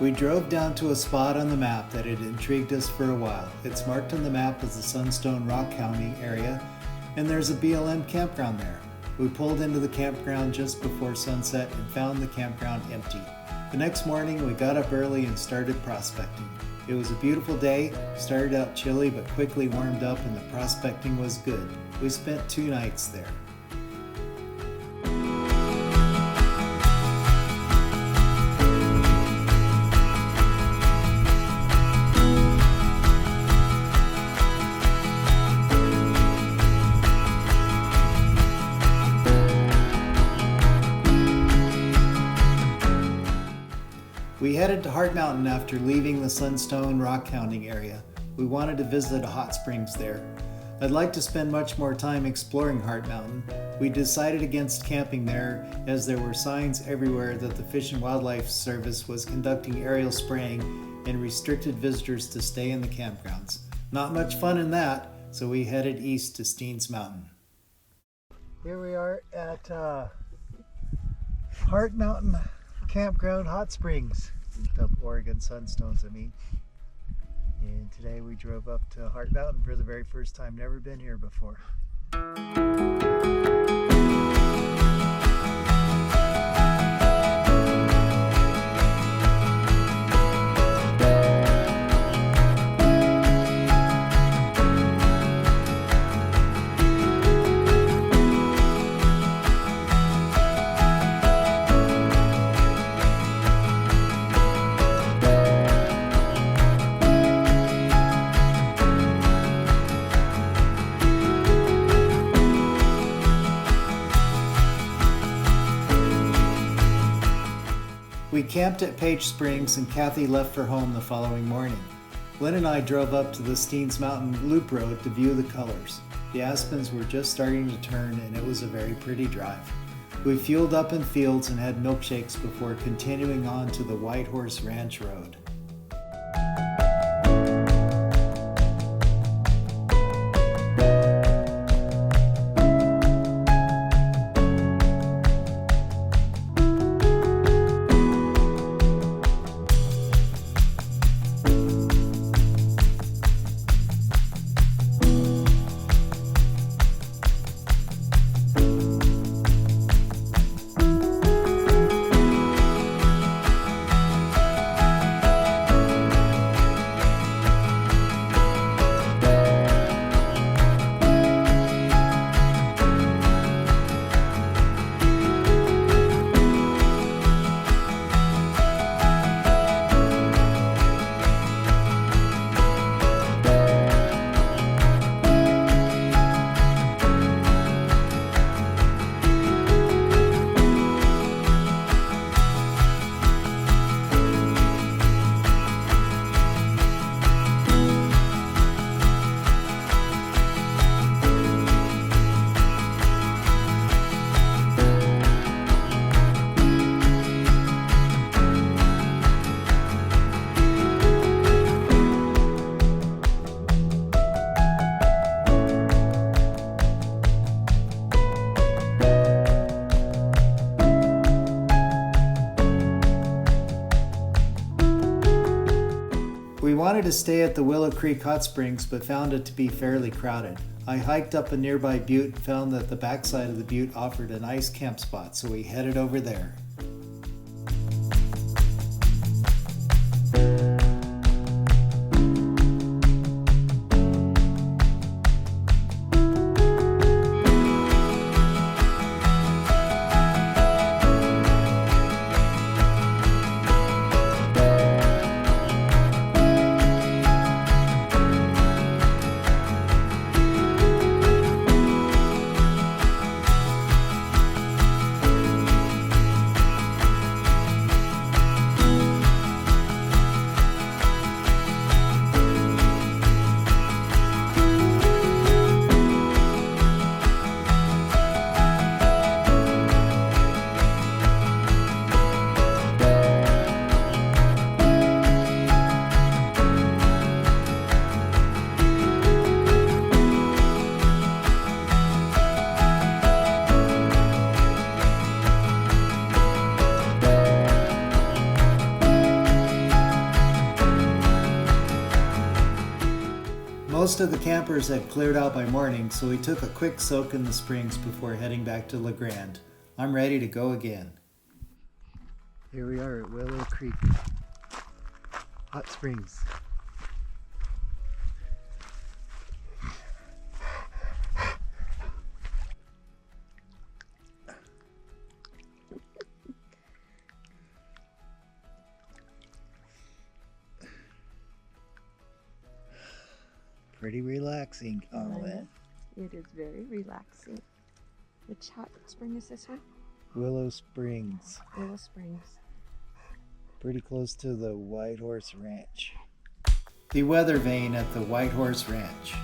We drove down to a spot on the map that had intrigued us for a while. It's marked on the map as the Sunstone Rockhounding area, and there's a BLM campground there. We pulled into the campground just before sunset and found the campground empty. The next morning, we got up early and started prospecting. It was a beautiful day, started out chilly but quickly warmed up and the prospecting was good. We spent 2 nights there. We headed to Hart Mountain after leaving the Sunstone Rockhounding area. We wanted to visit a hot springs there. I'd like to spend much more time exploring Hart Mountain. We decided against camping there as there were signs everywhere that the Fish and Wildlife Service was conducting aerial spraying and restricted visitors to stay in the campgrounds. Not much fun in that, so we headed east to Steens Mountain. Here we are at Hart Mountain Campground Hot Springs, up Oregon Sunstones, And today we drove up to Hart Mountain for the very first time. Never been here before. We camped at Page Springs and Kathy left for home the following morning. Lynn and I drove up to the Steens Mountain Loop Road to view the colors. The aspens were just starting to turn and it was a very pretty drive. We fueled up in fields and had milkshakes before continuing on to the White Horse Ranch Road. We wanted to stay at the Willow Creek Hot Springs, but found it to be fairly crowded. I hiked up a nearby butte and found that the backside of the butte offered a nice camp spot, so we headed over there. Most of the campers had cleared out by morning, so we took a quick soak in the springs before heading back to La Grande. I'm ready to go again. Here we are at Willow Creek, hot springs. Pretty relaxing, Colin. It is very relaxing. Which hot spring is this one? Willow Springs. Willow Springs. Pretty close to the White Horse Ranch. The weather vane at the White Horse Ranch.